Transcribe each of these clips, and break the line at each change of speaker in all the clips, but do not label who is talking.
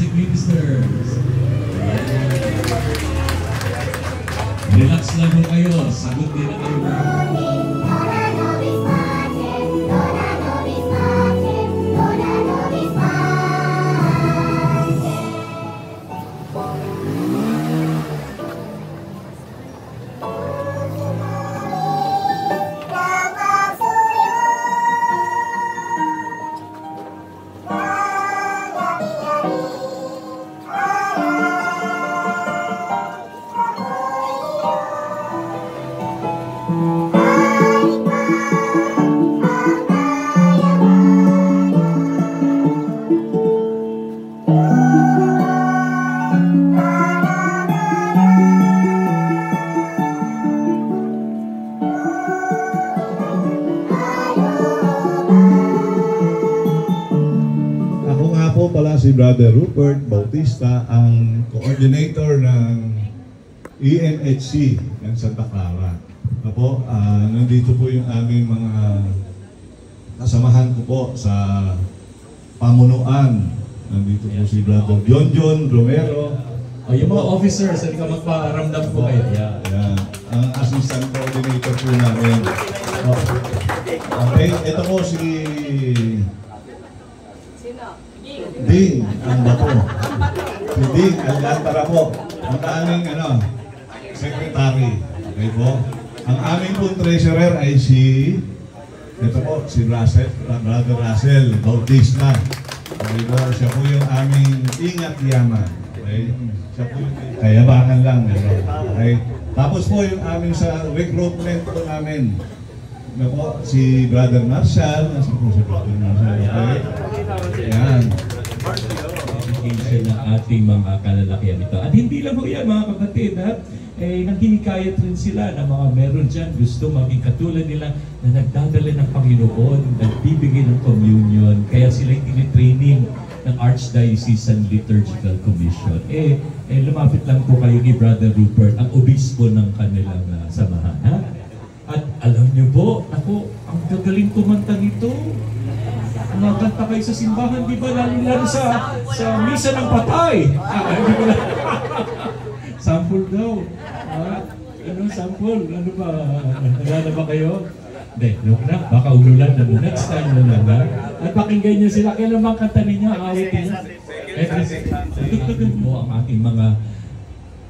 Eucharistic Ministers. Relax lang po kayo. Sagot din na kayo.
Si Brother Rupert Bautista, ang coordinator ng ENHC ng Santa Clara. Apo, nandito po yung aming mga kasamahan ko po sa pamunuan. Nandito po si Brother John Romero.
Yung mga officers, hindi ka magparamdam po kayo.
Yeah. Ang assistant coordinator po namin. Okay, ito po si Ding, ang bato. Si Ding, ang lantara po. Ang aming secretary. Okay po. Ang aming po treasurer ay ito po, si Brother Russell Bautista. Okay po, siya po yung aming ingat yaman. Okay? Siya po yung kayabangan lang. Okay? Tapos po yung aming sa recruitment po namin. Po, si Brother Marshall. Nasa po si Brother Marshall. Okay? Yan.
Education ng ating mga kalalakihan ito. At hindi lang po yan mga kapatid, nanghinikayat rin sila na mga meron dyan gusto maging katulad nila na nagdadala ng Panginoon, nagbibigay ng communion, kaya sila yung tinitraining ng Archdiocesan Liturgical Commission. Lumapit lang po kayo kay Brother Rupert, ang obispo ng kanilang samahan. Ha? At alam niyo po, ang gagaling kumanta nito. Nagkanta kayo sa simbahan, di ba? Lalo sa misa ng patay. Sample daw. Sample? Ano ba? Nagana ba kayo? Hindi, look na. Baka ululan na mo. Next time na lang. At pakinggan niyo sila. Kailan bang kanta ninyo? Awitin niyo. Dugtugan mo ang ating mga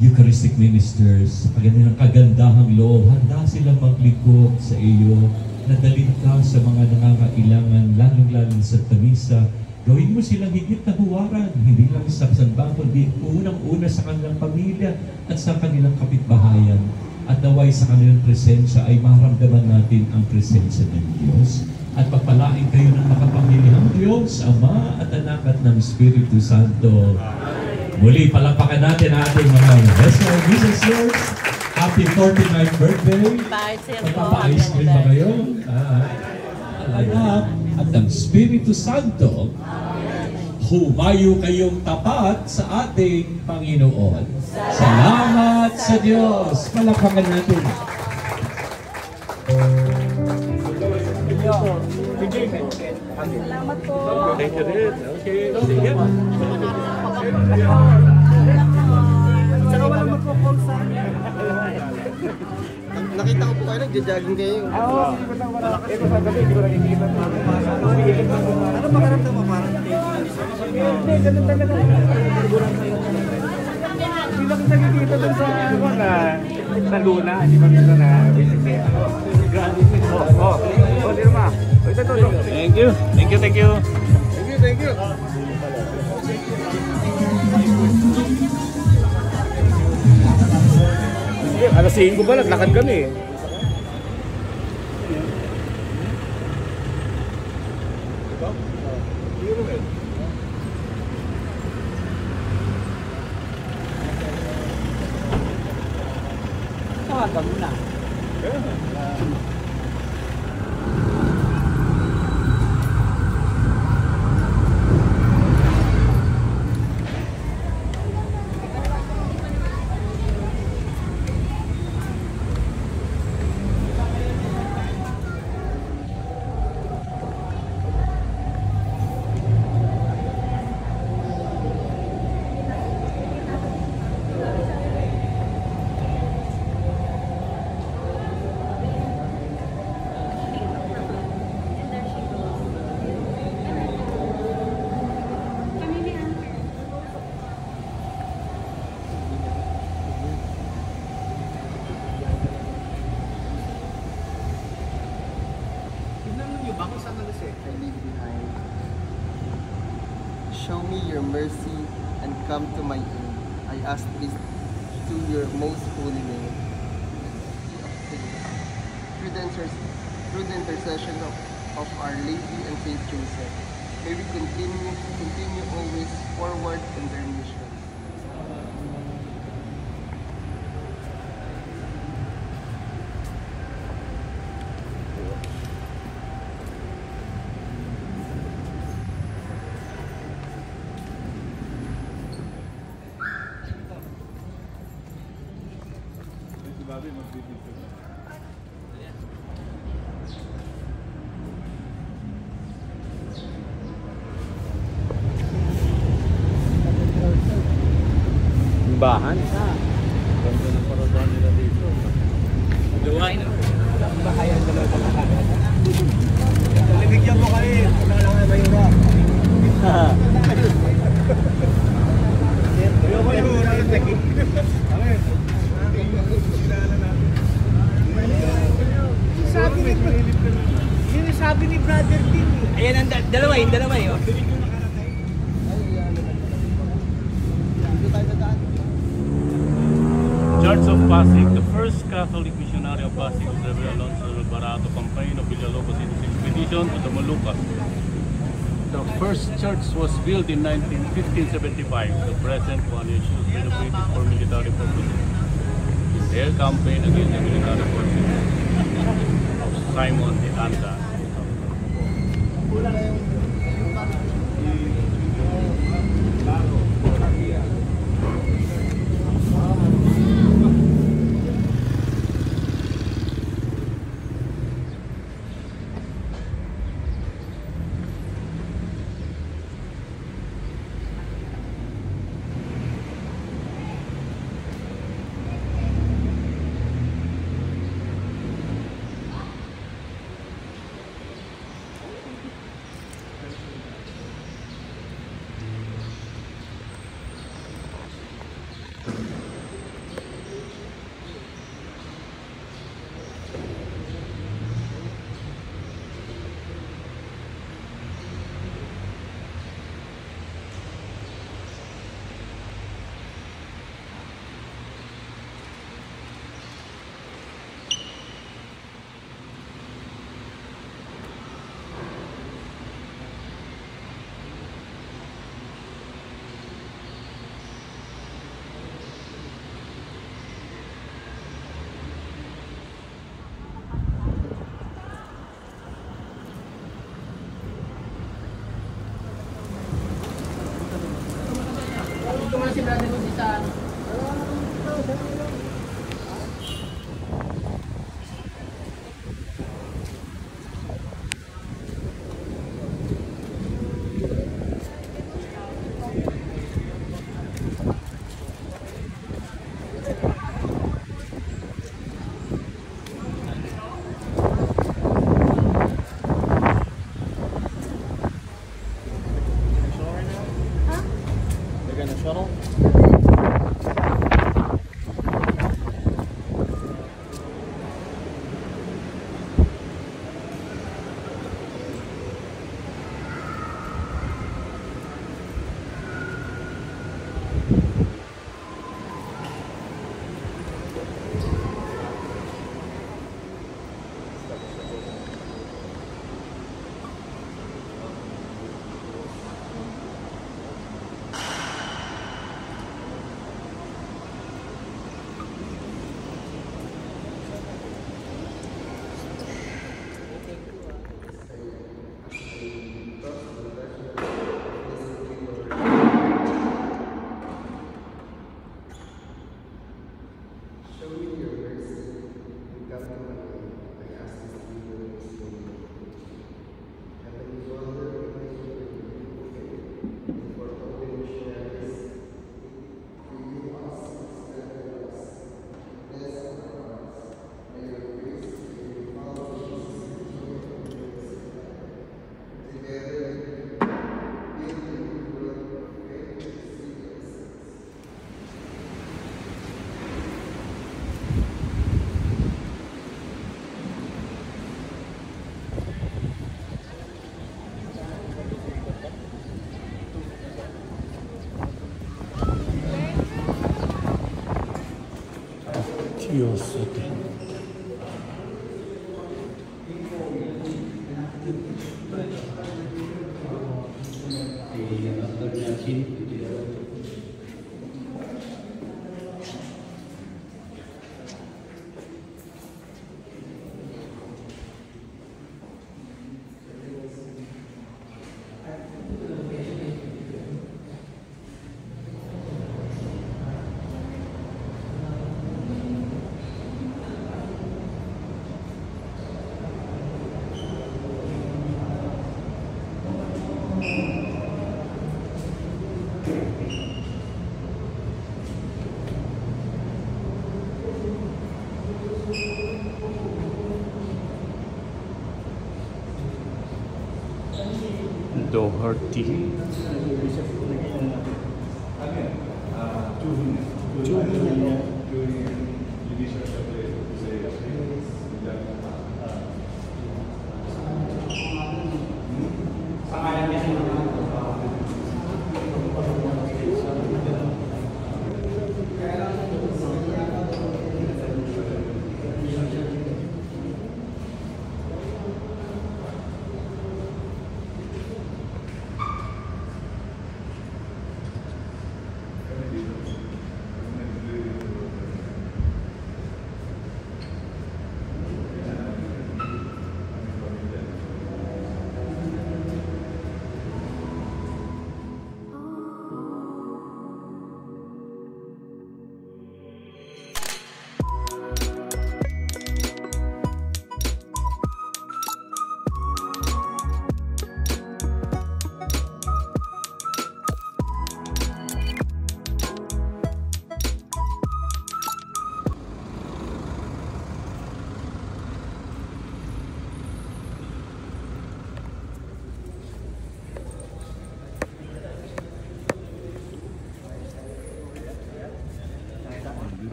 Eucharistic Ministers. Sa kanilang kagandahang loob, handa silang maglingkod sa iyo. Nadalhin ka sa mga nangangailangan, lalong-lalong sa tamisa. Gawin mo silang higit na huwaran, hindi lang sa sanbang, kundi unang-una sa kanilang pamilya at sa kanilang kapitbahayan. At naway sa kanilang presensya ay maramdaman natin ang presensya ng Diyos. At pagpalain kayo ng makapangyarihang Diyos, Ama at Anak at ng Espiritu Santo. Muli, palapakan natin ating mga Vessel Visitors. Happy 49th birthday! Magpapa-ice cream ba kayo? Anak at ang Espiritu Santo, humayo kayong tapat sa ating Panginoon. Salamat sa Diyos! Palakpakan natin.
Salamat po.
Thank you din. Okay. Sige.
Saka walang magpo-call sa akin.
Nakita ko po kayo, nagja-jogging kayo.
Oo, sige ba tawag na? Ito sa gabi, hindi ko nakikita. Ano makaramdam mo parang? Hindi, ganun talaga. Hindi lang nakikita doon sa Luna, hindi ba nila na visit? Grabe. Di naman. Ito.
Thank you.
Thank you.
Alas 5 ba, naglakad kami.
Tawagan mo na.
show me your mercy and come to my aid. I ask this to your most holy name. Through the intercession of Our Lady and Saint Joseph, may we continue always forward in their mission.
Bahan. Ganda ng paradahan nila dito. Luwain na. Bahayan na lang pala. Nabigyan mo kayo. Wala lang ay mayura.
Sabi ni Brother Tim. Ayan ang dalawa yun.
Church of Pasig, the first Catholic missionary of Pasig was Reverend Alonso Barato, campaign of Villalobos in his expedition to the Moluccas. The first church was built in 1575. The present one is renovated for military purposes. Their campaign against the military forces of Simon de Anda. Yes, okay. Doherty.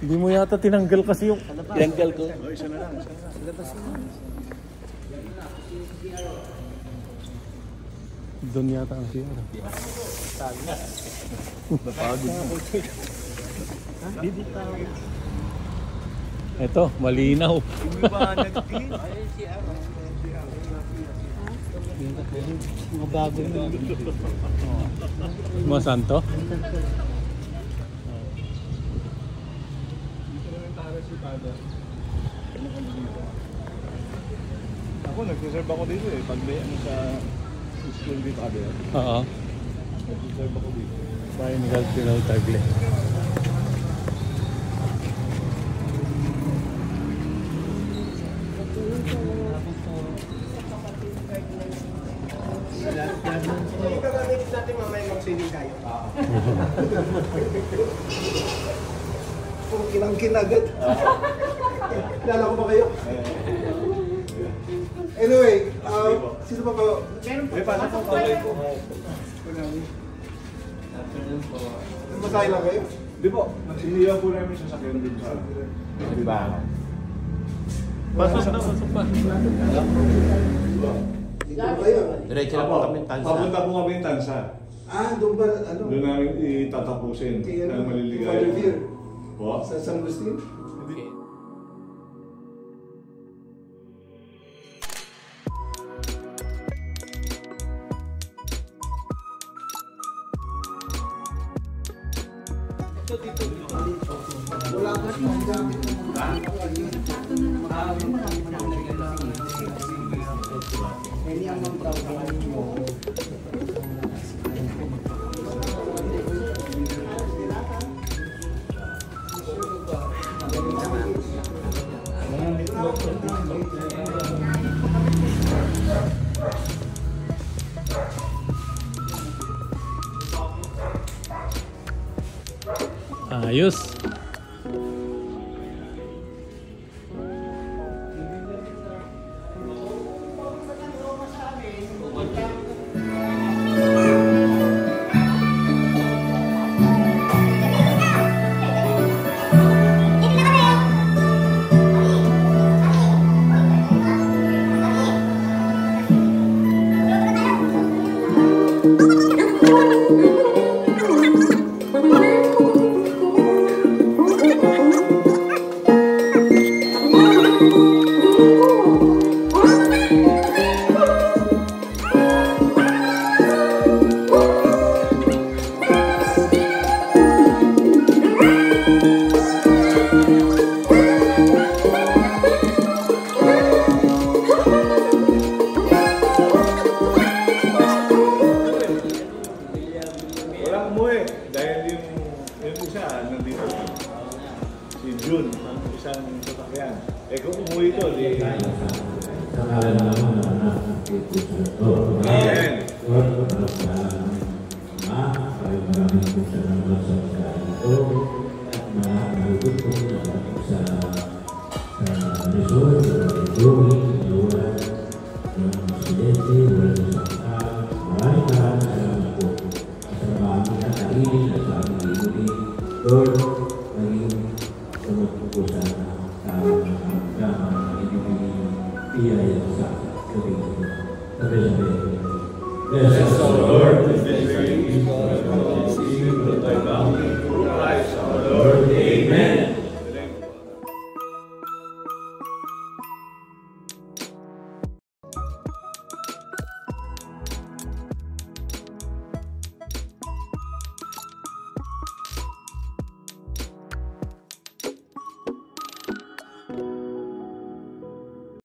Hindi mo yata tinanggal kasi yung tinanggal ko. Isa na lang. Doon yata ang siya. Ito, malinaw.
Mga bago yun.
Mga santo?
Ako, nag-reserve ako dito eh. Pag may ano sa school dito,
Oo.
nag-reserve ako dito.
Final Pinal Tagle.
Natin mamaya mag-swimming tayo. Kung kinangkin agad. Kilala ko ba kayo? Anyway, sino pa ba? Meron pa. Paano po kaway ko? Masahe lang kayo?
Di po, siniyaw po namin sa sakyan din sa Bibangan.
Pasok na, pasok pa.
Dito ba kayo?
Diretso na po kami Tansa.
Papunta po kami Tansa.
Doon ba, ano?
Doon namin itatapusin
Kaya
ng maliligaya.
Father Deer.
Po?
Sa San Agustin? Wala ka sa gamit any amount of
Ayos.
Walang umuwi dahil yung isa nandito. Si June, ang isang sasakyan. Eh kung umuwi ito, di... Amen.
Lord,